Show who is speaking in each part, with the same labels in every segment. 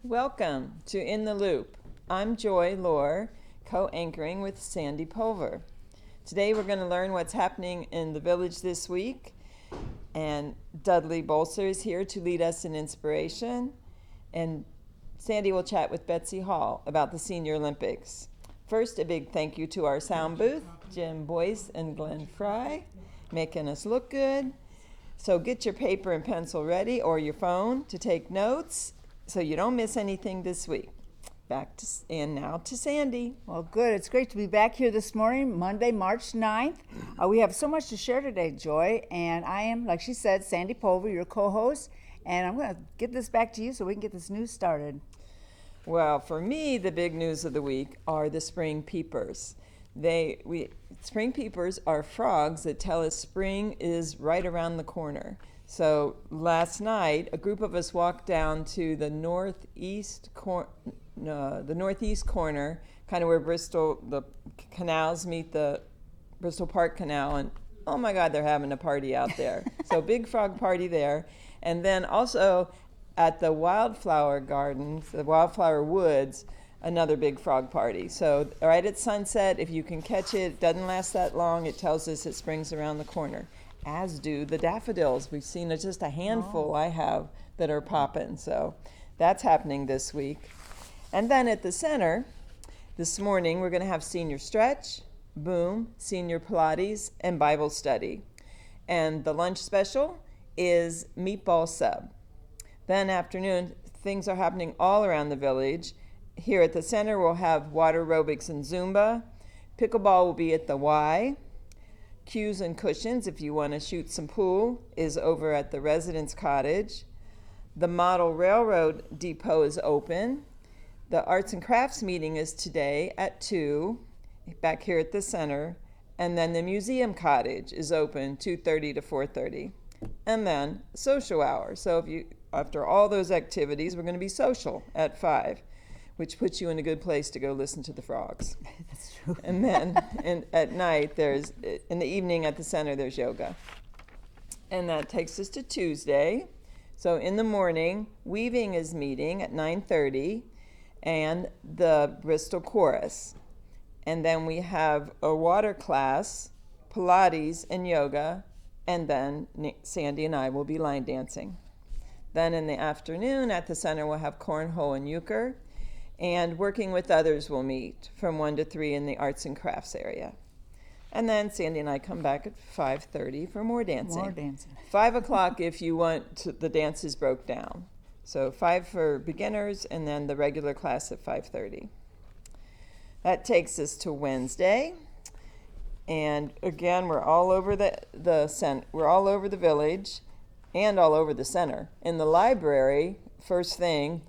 Speaker 1: Welcome to In the Loop. I'm Joy Lohrer, co-anchoring with Sandy Pulver. Today we're going to learn what's happening in the village this week, and Dudley Bolser is here to lead us in inspiration, and Sandy will chat with Betsy Hall about the Senior Olympics. First, a big thank you to our sound booth, Jim Boyce and Glenn Frey, making us look good. So get your paper and pencil ready or your phone to take notes so you don't miss anything this week. Now to Sandy.
Speaker 2: Well, good. It's great to be back here this morning, Monday, March 9th. We have so much to share today, Joy, and I am, like she said, Sandy Pulver, your co-host, and I'm going to get this back to you so we can get this news started.
Speaker 1: Well, for me, the big news of the week are the spring peepers. Spring peepers are frogs that tell us spring is right around the corner. So last night, a group of us walked down to the northeast corner, kind of where the canals meet the Bristol Park Canal, and oh my God, they're having a party out there. So big frog party there. And then also at the wildflower gardens, the wildflower woods, another big frog party. So right at sunset, if you can catch it, it doesn't last that long. It tells us that spring's around the corner, as do the daffodils. We've seen just a handful I have that are popping. So that's happening this week. And then at the center, this morning, we're going to have senior stretch, boom, senior Pilates, and Bible study. And the lunch special is meatball sub. Then afternoon, things are happening all around the village. Here at the center, we'll have water aerobics and Zumba. Pickleball will be at the Y. Cues and cushions, if you want to shoot some pool, is over at the residence cottage. The model railroad depot is open. The arts and crafts meeting is today at 2, back here at the center. And then the museum cottage is open 2:30 to 4:30. And then social hour. So after all those activities, we're going to be social at 5, which puts you in a good place to go listen to the frogs.
Speaker 2: That's true.
Speaker 1: And then at night, in the evening at the center, there's yoga. And that takes us to Tuesday. So in the morning, weaving is meeting at 9:30, and the Bristol Chorus. And then we have a water class, Pilates, and yoga, and then Sandy and I will be line dancing. Then in the afternoon at the center, we'll have cornhole and euchre, and working with others will meet from 1 to 3 in the arts and crafts area. And then Sandy and I come back at 5:30 for more dancing. 5 o'clock if you want the dances broke down. So 5 for beginners, and then the regular class at 5:30. That takes us to Wednesday. And again, we're all over we're all over the village and all over the center. In the library, first thing,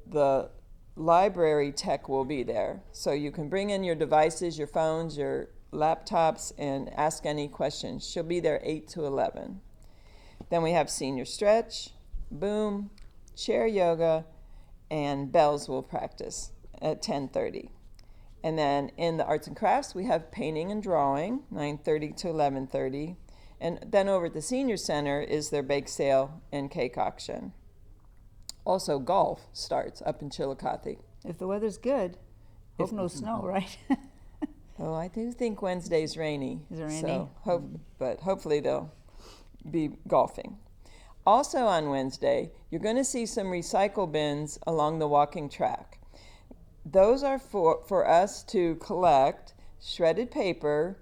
Speaker 1: the library tech will be there. So you can bring in your devices, your phones, your laptops, and ask any questions. She'll be there 8 to 11. Then we have senior stretch, boom, chair yoga, and bells will practice at 10:30. And then in the arts and crafts, we have painting and drawing, 9:30 to 11:30. And then over at the senior center is their bake sale and cake auction. Also, golf starts up in Chillicothe.
Speaker 2: If the weather's good, hope no snow, right?
Speaker 1: Oh, I do think Wednesday's rainy.
Speaker 2: Is it rainy?
Speaker 1: So but hopefully they'll be golfing. Also on Wednesday, you're going to see some recycle bins along the walking track. Those are for us to collect shredded paper,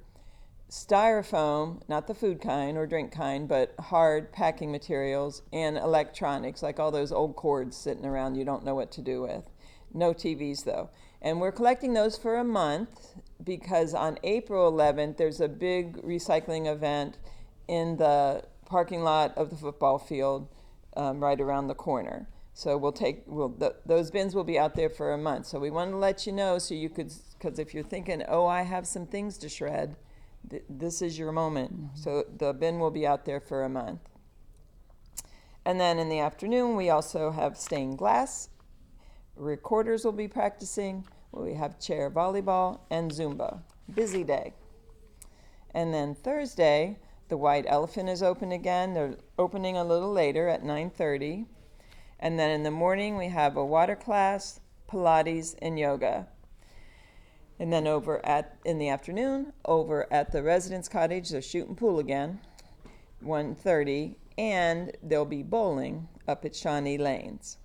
Speaker 1: styrofoam, not the food kind or drink kind, but hard packing materials, and electronics, like all those old cords sitting around you don't know what to do with. No TVs, though. And we're collecting those for a month because on April 11th, there's a big recycling event in the parking lot of the football field right around the corner. So those bins will be out there for a month. So we want to let you know so you could, because if you're thinking, oh, I have some things to shred, this is your moment. Mm-hmm. So the bin will be out there for a month. And then in the afternoon, we also have stained glass. Recorders will be practicing. We have chair volleyball and Zumba. Busy day. And then Thursday, the White Elephant is open again. They're opening a little later at 9:30. And then in the morning, we have a water class, Pilates, and yoga. And then in the afternoon, over at the residence cottage, they're shooting pool again, 1:30, and there'll be bowling up at Shawnee Lanes.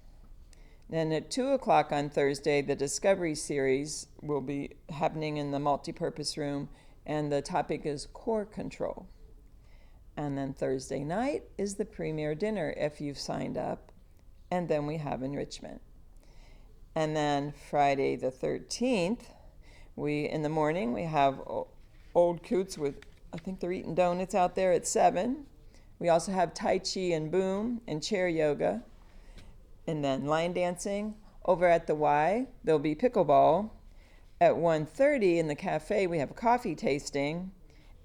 Speaker 1: Then at 2 o'clock on Thursday, the Discovery Series will be happening in the multipurpose room, and the topic is core control. And then Thursday night is the premiere dinner if you've signed up, and then we have enrichment. And then Friday the 13th, in the morning, we have Old Coots with, I think they're eating donuts out there at 7. We also have Tai Chi and Boom and chair yoga. And then line dancing. Over at the Y, there'll be pickleball. At 1:30 in the cafe, we have a coffee tasting.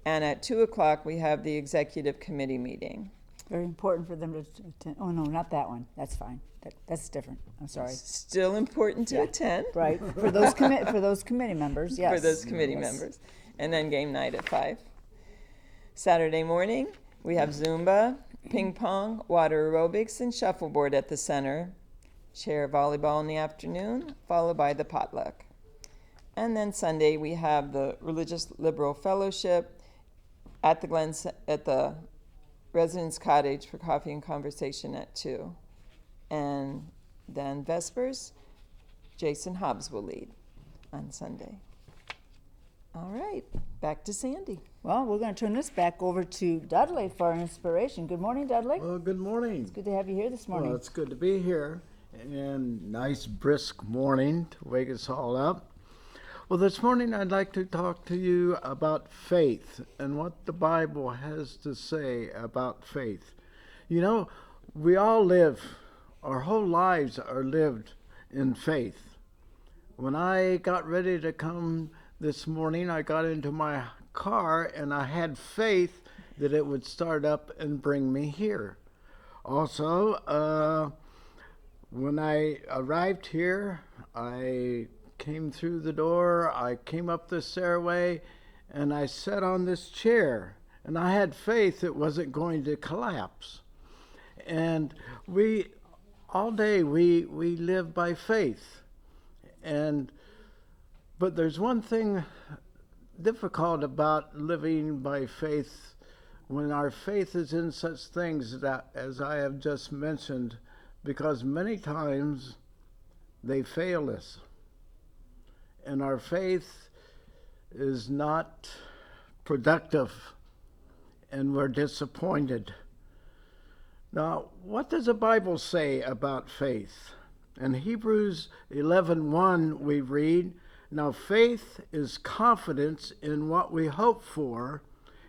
Speaker 1: And at 2 o'clock, we have the executive committee meeting.
Speaker 2: Very important for them to attend. Oh, no, not that one. That's fine. That's different. I'm sorry.
Speaker 1: Still important to attend.
Speaker 2: Right. For those committee members, yes.
Speaker 1: For those committee members. And then game night at 5. Saturday morning, we have Zumba, ping pong, water aerobics, and shuffleboard at the center. Chair volleyball in the afternoon, followed by the potluck. And then Sunday, we have the Religious Liberal Fellowship at the Residence Cottage for coffee and conversation at 2. And then Vespers, Jason Hobbs will lead on Sunday. All right, back to Sandy.
Speaker 2: Well, we're going to turn this back over to Dudley for our inspiration. Good morning, Dudley.
Speaker 3: Well, good morning.
Speaker 2: It's good to have you here this morning.
Speaker 3: Well, it's good to be here. And nice brisk morning to wake us all up. Well, this morning I'd like to talk to you about faith and what the Bible has to say about faith. You know, we all our whole lives are lived in faith. When I got ready to come this morning, I got into my car and I had faith that it would start up and bring me here. Also, when I arrived here, I came through the door, I came up the stairway, and I sat on this chair, and I had faith it wasn't going to collapse. And all day we live by faith. But there's one thing difficult about living by faith when our faith is in such things that, as I have just mentioned, because many times they fail us. And our faith is not productive, and we're disappointed. Now, what does the Bible say about faith? In Hebrews 11:1 we read, "Now faith is confidence in what we hope for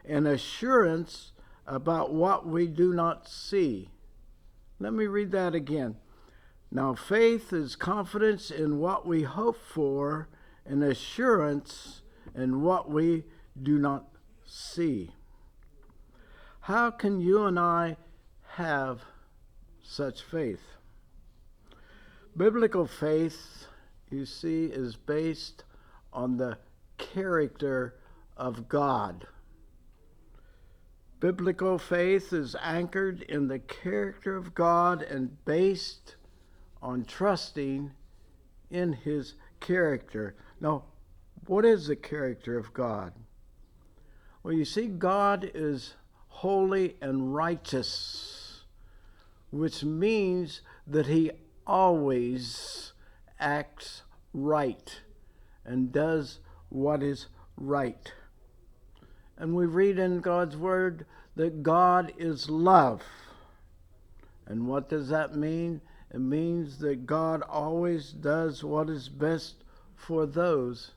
Speaker 3: and assurance about what we do not see." Let me read that again. Now faith is confidence in what we hope for and assurance in what we do not see. How can you and I have such faith? Biblical faith, you see, is based on the character of God. Biblical faith is anchored in the character of God and based on trusting in His character. Now, what is the character of God? Well, you see, God is holy and righteous, which means that He always acts right and does what is right. And we read in God's Word that God is love. And what does that mean? It means that God always does what is best for those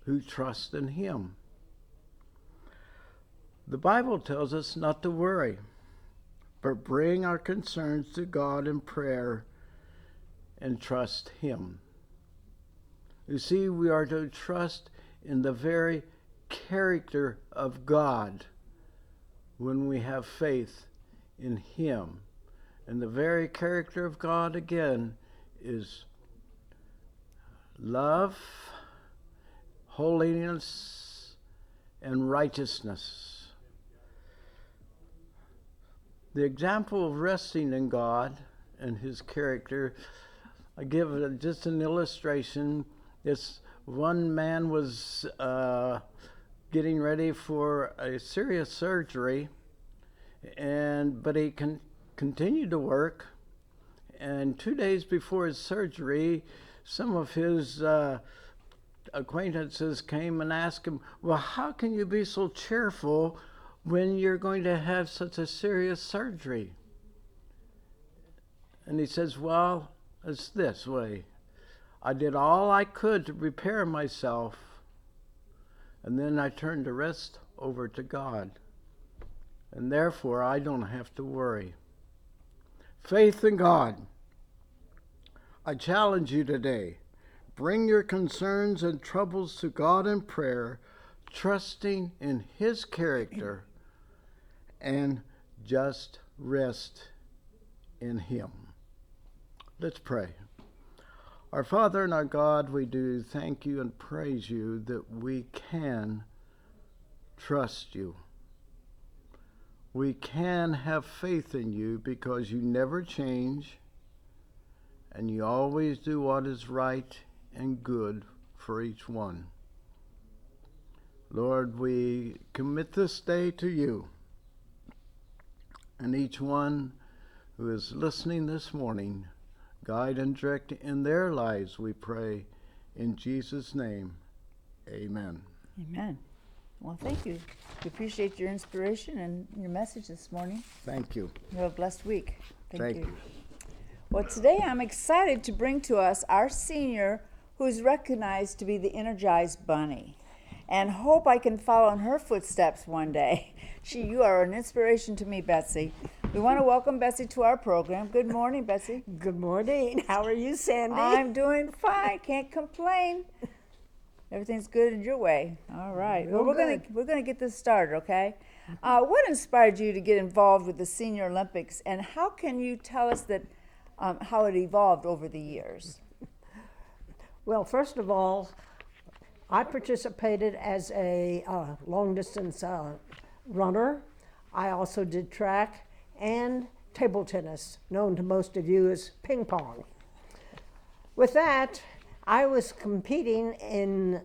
Speaker 3: who trust in Him. The Bible tells us not to worry, but bring our concerns to God in prayer and trust Him. You see, we are to trust in the very character of God when we have faith in Him. And the very character of God, again, is love, holiness, and righteousness. The example of resting in God and his character. I give just an illustration. This one man was getting ready for a serious surgery, but he continued to work. And 2 days before his surgery, some of his acquaintances came and asked him, "Well, how can you be so cheerful when you're going to have such a serious surgery?" And he says, "Well, it's this way. I did all I could to prepare myself, and then I turned the rest over to God. And therefore, I don't have to worry." Faith in God. I challenge you today. Bring your concerns and troubles to God in prayer, trusting in His character, and just rest in Him. Let's pray. Our Father and our God, we do thank you and praise you that we can trust you. We can have faith in you because you never change and you always do what is right and good for each one. Lord, we commit this day to you, and each one who is listening this morning, guide and direct in their lives, we pray in Jesus' name. Amen.
Speaker 2: Amen. Well, thank you. We appreciate your inspiration and your message this morning.
Speaker 3: Thank you.
Speaker 2: You have a blessed week.
Speaker 3: Thank you.
Speaker 2: Well, today I'm excited to bring to us our senior who is recognized to be the Energized Bunny, and hope I can follow in her footsteps one day. You are an inspiration to me, Betsy. We want to welcome Betsy to our program. Good morning, Betsy.
Speaker 4: Good morning. How are you, Sandy?
Speaker 2: I'm doing fine. Can't complain. Everything's good in your way. All right. Well, we're gonna get this started, okay? What inspired you to get involved with the Senior Olympics, and how can you tell us that how it evolved over the years?
Speaker 4: Well, first of all, I participated as a long-distance runner. I also did track and table tennis, known to most of you as ping pong. With that, I was competing in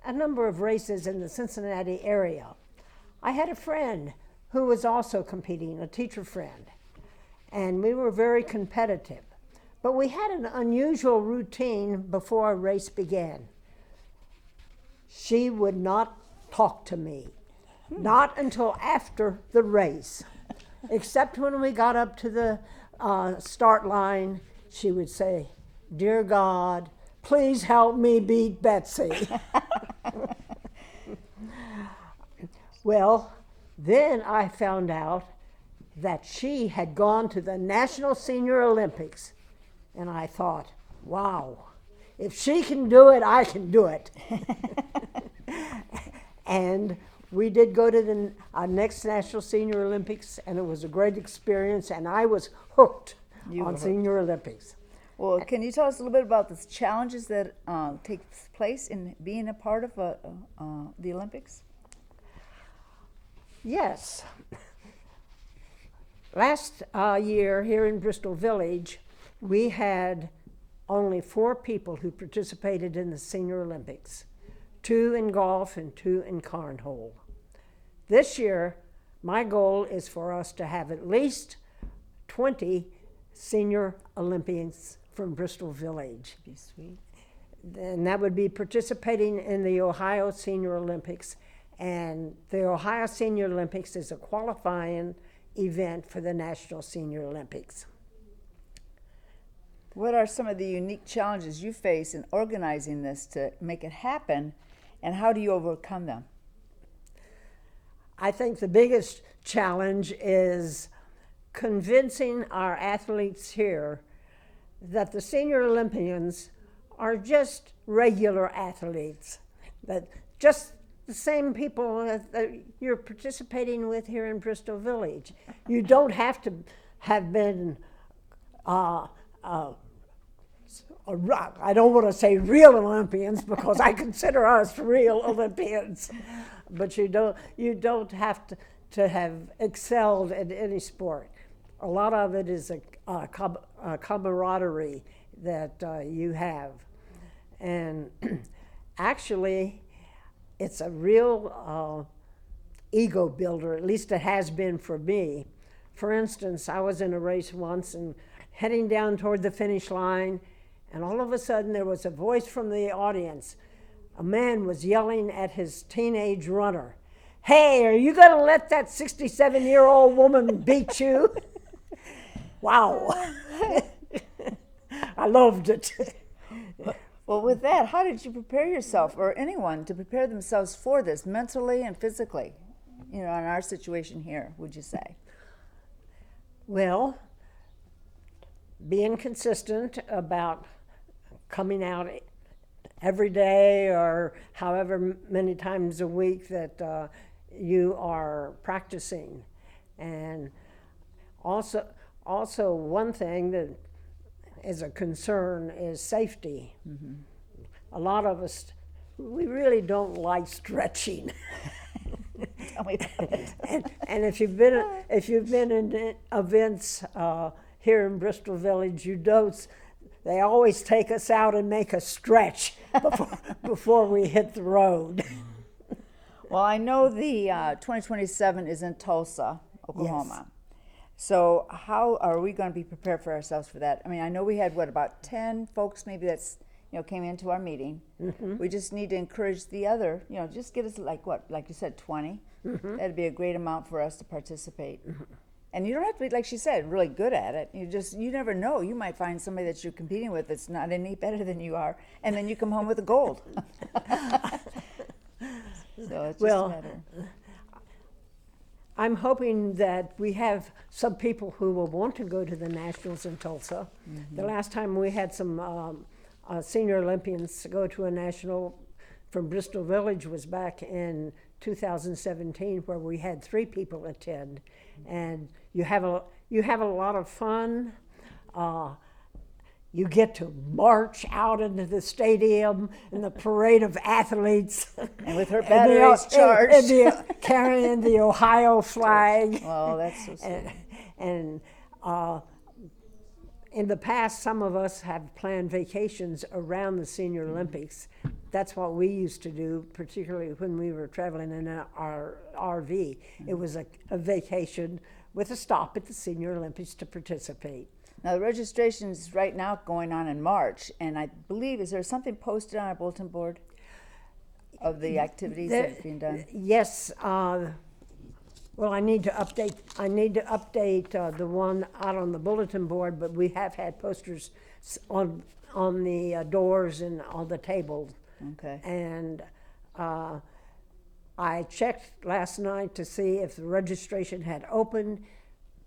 Speaker 4: a number of races in the Cincinnati area. I had a friend who was also competing, a teacher friend, and we were very competitive. But we had an unusual routine before a race began. She would not talk to me, not until after the race, except when we got up to the start line. She would say, "Dear God, please help me beat Betsy." Well, then I found out that she had gone to the National Senior Olympics. And I thought, wow, if she can do it, I can do it. And we did go to the next National Senior Olympics, and it was a great experience, and I was hooked on Senior Olympics.
Speaker 2: Well, can you tell us a little bit about the challenges that take place in being a part of the Olympics?
Speaker 4: Yes. Last year here in Bristol Village, we had only 4 people who participated in the Senior Olympics, 2 in golf and 2 in cornhole. This year, my goal is for us to have at least 20 Senior Olympians from Bristol Village.
Speaker 2: Be sweet.
Speaker 4: And that would be participating in the Ohio Senior Olympics. And the Ohio Senior Olympics is a qualifying event for the National Senior Olympics.
Speaker 2: What are some of the unique challenges you face in organizing this to make it happen, and how do you overcome them?
Speaker 4: I think the biggest challenge is convincing our athletes here that the Senior Olympians are just regular athletes, that just the same people that you're participating with here in Bristol Village. You don't have to have been I don't want to say real Olympians because I consider us real Olympians, but you don't have to have excelled in any sport. a lot of it is a camaraderie that you have. And actually, it's a real ego builder, at least it has been for me. For instance, I was in a race once and heading down toward the finish line, and all of a sudden there was a voice from the audience. A man was yelling at his teenage runner, "Hey, are you going to let that 67-year-old woman beat you?" Wow. I loved it.
Speaker 2: Well, with that, how did you prepare yourself, or anyone, to prepare themselves for this, mentally and physically, in our situation here, would you say?
Speaker 4: Well, being consistent about coming out every day or however many times a week that you are practicing. And also one thing that is a concern is safety. Mm-hmm. A lot of us, we really don't like stretching.
Speaker 2: Tell me about it.
Speaker 4: And if you've been in events here in Bristol Village, you don't. They always take us out and make us stretch before we hit the road.
Speaker 2: Well, I know the 2027 is in Tulsa, Oklahoma. Yes. So how are we going to be prepared for ourselves for that? I mean, I know we had, about 10 folks maybe that's, came into our meeting. Mm-hmm. We just need to encourage the other, just get us like you said, 20. Mm-hmm. That'd be a great amount for us to participate. Mm-hmm. And you don't have to be, like she said, really good at it. You never know. You might find somebody that you're competing with that's not any better than you are, and then you come home with a gold. So it's just a matter.
Speaker 4: I'm hoping that we have some people who will want to go to the Nationals in Tulsa. Mm-hmm. The last time we had some senior Olympians go to a national from Bristol Village was back in 2017, where we had 3 people attend. And you have a lot of fun. You get to march out into the stadium in the parade of athletes.
Speaker 2: And with her batteries charged.
Speaker 4: Carrying the Ohio flag.
Speaker 2: Oh, that's so sweet.
Speaker 4: And in the past, some of us have planned vacations around the Senior Olympics. That's what we used to do, particularly when we were traveling in our RV. It was a vacation with a stop at the Senior Olympics to participate.
Speaker 2: Now, the registration is right now going on in March, and I believe, is there something posted on our bulletin board of the activities that are being done?
Speaker 4: Yes. Well, I need to update the one out on the bulletin board, but we have had posters on the doors and on the tables.
Speaker 2: Okay.
Speaker 4: And I checked last night to see if the registration had opened.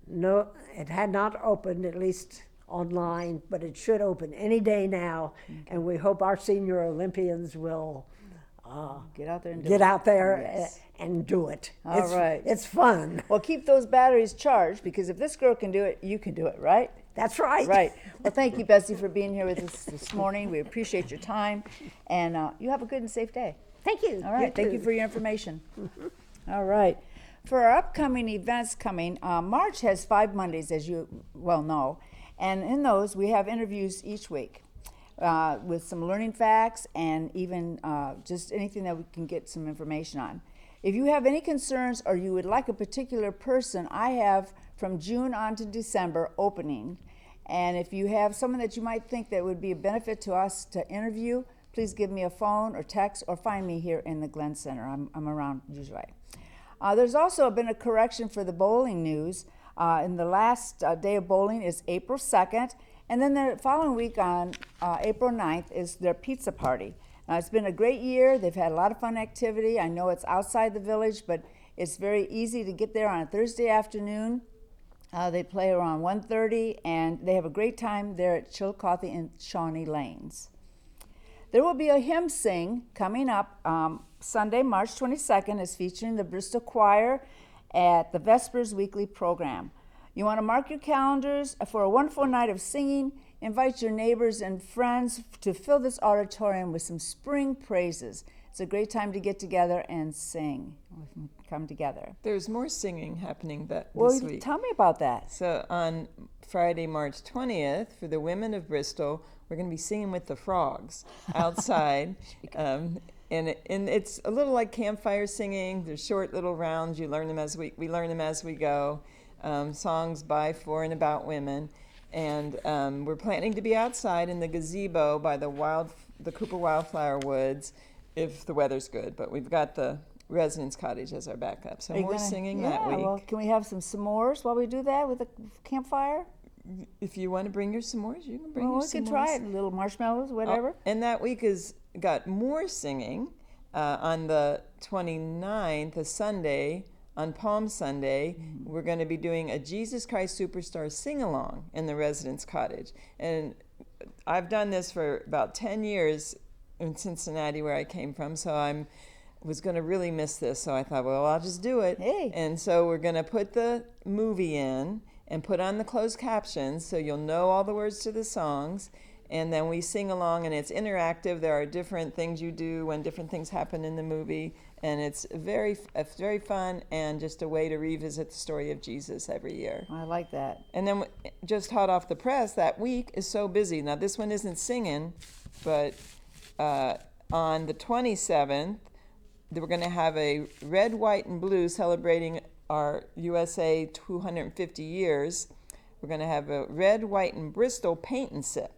Speaker 4: No, it had not opened, at least online, but it should open any day now. Okay. And we hope our senior Olympians will
Speaker 2: get out there and
Speaker 4: yes. And do it.
Speaker 2: Right.
Speaker 4: It's fun.
Speaker 2: Well, keep those batteries charged, because if this girl can do it, you can do it, right?
Speaker 4: That's right.
Speaker 2: Right. Well, thank you, Betsy, for being here with us this morning. We appreciate your time, and you have a good and safe day.
Speaker 4: Thank you.
Speaker 2: All right. Thank you for your information. All right. For our upcoming events coming, March has 5 Mondays, as you well know, and in those we have interviews each week with some learning facts and even just anything that we can get some information on. If you have any concerns or you would like a particular person, I have from June on to December opening. And if you have someone that you might think that would be a benefit to us to interview, please give me a phone or text or find me here in the Glenn Center. I'm around usually. There's also been a correction for the bowling news. In the last day of bowling is April 2nd, and then the following week on April 9th is their pizza party. Now, it's been a great year. They've had a lot of fun activity. I know it's outside the village, but it's very easy to get there on a Thursday afternoon. They play around 1:30, and they have a great time there at Chillicothe and Shawnee Lanes. There will be a hymn sing coming up Sunday, March 22nd, is featuring the Bristol Choir at the Vespers Weekly program. You want to mark your calendars for a wonderful night of singing. Invite your neighbors and friends to fill this auditorium with some spring praises. It's a great time to get together and sing. come together.
Speaker 1: There's more singing happening this
Speaker 2: Well,
Speaker 1: week.
Speaker 2: tell me about that.
Speaker 1: So on Friday, March 20th, for the women of Bristol, we're going to be singing with the frogs outside. And it's a little like campfire singing. They're short little rounds. You learn them we learn them as we go. Songs by, for, and about women. And we're planning to be outside in the gazebo by the Cooper Wildflower Woods if the weather's good. But we've got the residence cottage as our backup. So more singing that week.
Speaker 2: Well, can we have some s'mores while we do that with the campfire?
Speaker 1: If you want to bring your s'mores, you can bring
Speaker 2: Well,
Speaker 1: your
Speaker 2: we
Speaker 1: s'mores.
Speaker 2: could try it. Little marshmallows, whatever.
Speaker 1: And that week has got more singing. On the 29th, a Sunday, on Palm Sunday, we're going to be doing a Jesus Christ Superstar sing-along in the residence cottage. And I've done this for about 10 years in Cincinnati, where I came from, so I was going to really miss this. So I thought, well, I'll just do it.
Speaker 2: Hey.
Speaker 1: And so we're going to put the movie in and put on the closed captions so you'll know all the words to the songs. And then we sing along, and it's interactive. There are different things you do when different things happen in the movie. And it's very fun and just a way to revisit the story of Jesus every year.
Speaker 2: I like that.
Speaker 1: And then just hot off the press, that week is so busy. Now, this one isn't singing, but on the 27th, we're going to have a red, white, and blue celebrating our USA 250 years. We're going to have a red, white, and Bristol paint and sip.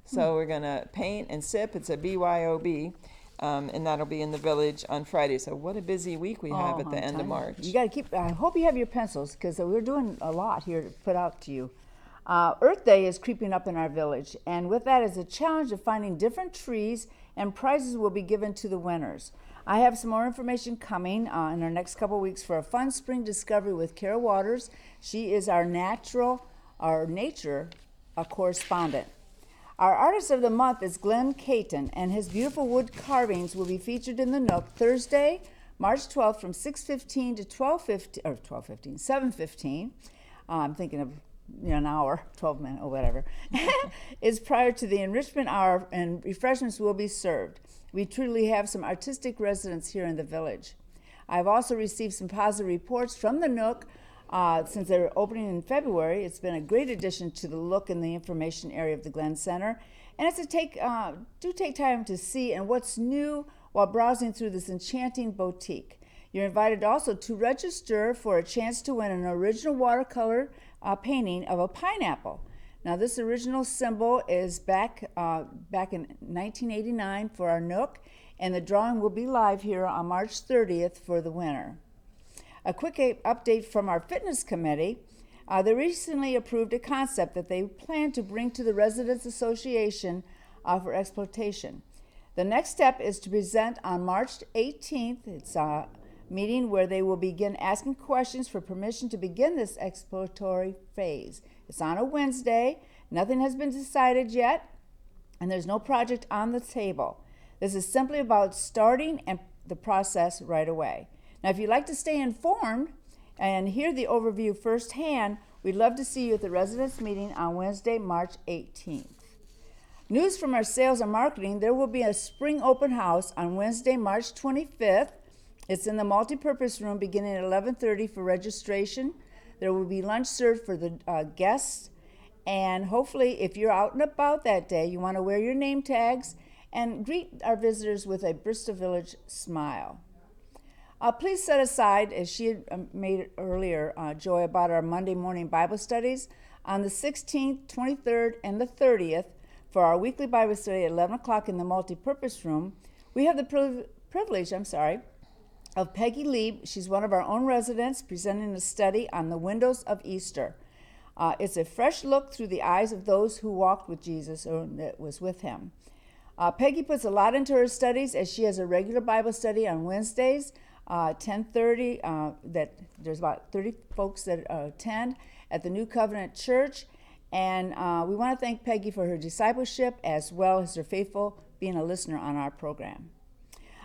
Speaker 1: So we're going to paint and sip. It's a BYOB, and that'll be in the village on Friday. So what a busy week we have at the end of March.
Speaker 2: You got to keep. I hope you have your pencils because we're doing a lot here to put out to you. Earth Day is creeping up in our village, and with that is a challenge of finding different trees, and prizes will be given to the winners. I have some more information coming in our next couple of weeks for a fun spring discovery with Carol Waters. She is our nature correspondent. Our artist of the month is Glenn Caton, and his beautiful wood carvings will be featured in the Nook Thursday, March 12th from 6:15 to 7:15. I'm thinking of an hour, 12 minutes, or whatever. Is prior to the enrichment hour, and refreshments will be served. We truly have some artistic residents here in the village. I've also received some positive reports from the Nook since they're opening in February. It's been a great addition to the look and the information area of the Glen Center. And it's take time to see and what's new while browsing through this enchanting boutique. You're invited also to register for a chance to win an original watercolor painting of a pineapple. Now, this original symbol is back in 1989 for our Nook, and the drawing will be live here on March 30th for the winner. A quick update from our fitness committee. They recently approved a concept that they plan to bring to the Residents Association for exploitation. The next step is to present on March 18th. It's a meeting where they will begin asking questions for permission to begin this exploratory phase. It's on a Wednesday. Nothing has been decided yet, and there's no project on the table. This is simply about starting and the process right away. Now, if you'd like to stay informed and hear the overview firsthand, we'd love to see you at the residents meeting on Wednesday, March 18th. News from our sales and marketing: there will be a spring open house on Wednesday, March 25th. It's in the multipurpose room beginning at 11:30 for registration. There will be lunch served for the guests. And hopefully, if you're out and about that day, you want to wear your name tags and greet our visitors with a Bristol Village smile. Please set aside, as she had made it earlier, Joy, about our Monday morning Bible studies on the 16th, 23rd, and the 30th for our weekly Bible study at 11 o'clock in the multipurpose room. We have the privilege of Peggy Lieb. She's one of our own residents, presenting a study on the windows of Easter. It's a fresh look through the eyes of those who walked with Jesus or that was with him. Peggy puts a lot into her studies, as she has a regular Bible study on Wednesdays, 10:30. That there's about 30 folks that attend at the New Covenant Church, and we want to thank Peggy for her discipleship as well as her faithful being a listener on our program.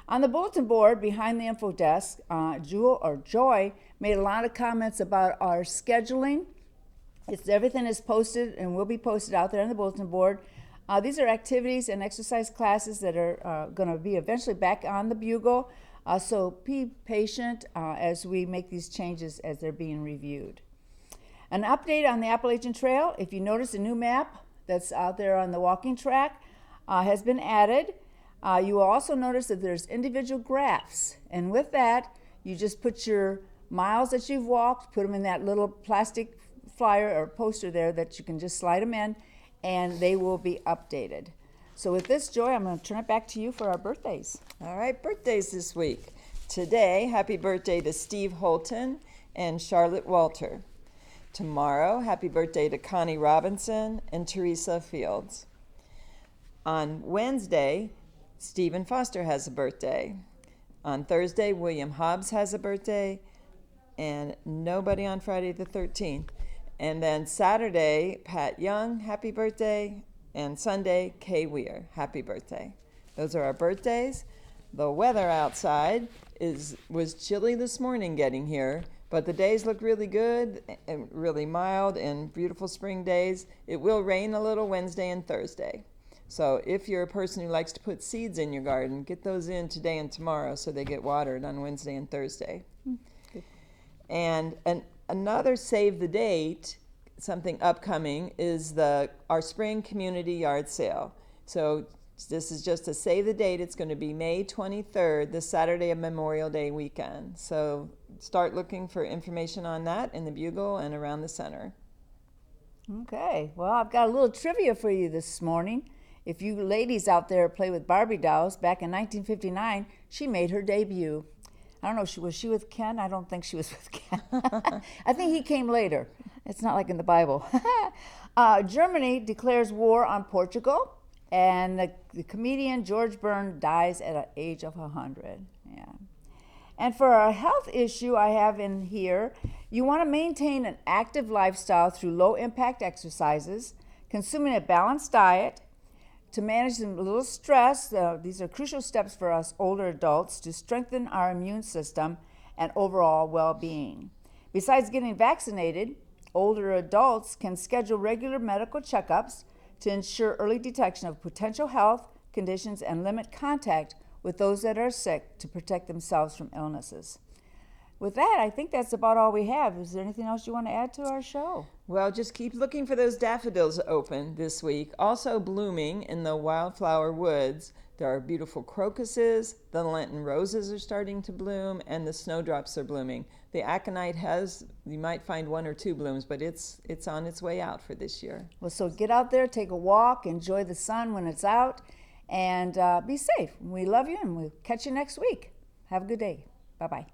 Speaker 2: On the bulletin board behind the info desk, Joy made a lot of comments about our scheduling. Everything is posted and will be posted out there on the bulletin board. These are activities and exercise classes that are going to be eventually back on the Bugle. So be patient as we make these changes as they're being reviewed. An update on the Appalachian Trail. If you notice, a new map that's out there on the walking track has been added. You will also notice that there's individual graphs, and with that you just put your miles that you've walked, put them in that little plastic flyer or poster there that you can just slide them in, and they will be updated. So with this, Joy, I'm going to turn it back to you for our birthdays.
Speaker 1: All right, birthdays this week. Today, happy birthday to Steve Holton and Charlotte Walter. Tomorrow, happy birthday to Connie Robinson and Teresa Fields. On Wednesday, Stephen Foster has a birthday. On Thursday, William Hobbs has a birthday, and nobody on Friday the 13th. And then Saturday, Pat Young, happy birthday, and Sunday, Kay Weir, happy birthday. Those are our birthdays. The weather outside was chilly this morning getting here, but the days look really good and really mild and beautiful spring days. It will rain a little Wednesday and Thursday. So if you're a person who likes to put seeds in your garden, get those in today and tomorrow so they get watered on Wednesday and Thursday.
Speaker 2: Good.
Speaker 1: And another save the date, something upcoming, is our spring community yard sale. So this is just to save the date. It's going to be May 23rd, the Saturday of Memorial Day weekend. So start looking for information on that in the Bugle and around the center.
Speaker 2: Okay, well, I've got a little trivia for you this morning. If you ladies out there play with Barbie dolls, back in 1959, she made her debut. I don't know, was she with Ken? I don't think she was with Ken. I think he came later. It's not like in the Bible. Germany declares war on Portugal, and the comedian George Byrne dies at the age of 100. Yeah. And for a health issue I have in here, you want to maintain an active lifestyle through low-impact exercises, consuming a balanced diet, to manage a little stress. These are crucial steps for us older adults to strengthen our immune system and overall well-being. Besides getting vaccinated, older adults can schedule regular medical checkups to ensure early detection of potential health conditions and limit contact with those that are sick to protect themselves from illnesses. With that, I think that's about all we have. Is there anything else you want to add to our show?
Speaker 1: Well, just keep looking for those daffodils open this week. Also blooming in the wildflower woods, there are beautiful crocuses, the Lenten roses are starting to bloom, and the snowdrops are blooming. The aconite you might find one or two blooms, but it's on its way out for this year.
Speaker 2: Well, so get out there, take a walk, enjoy the sun when it's out, and be safe. We love you, and we'll catch you next week. Have a good day. Bye-bye.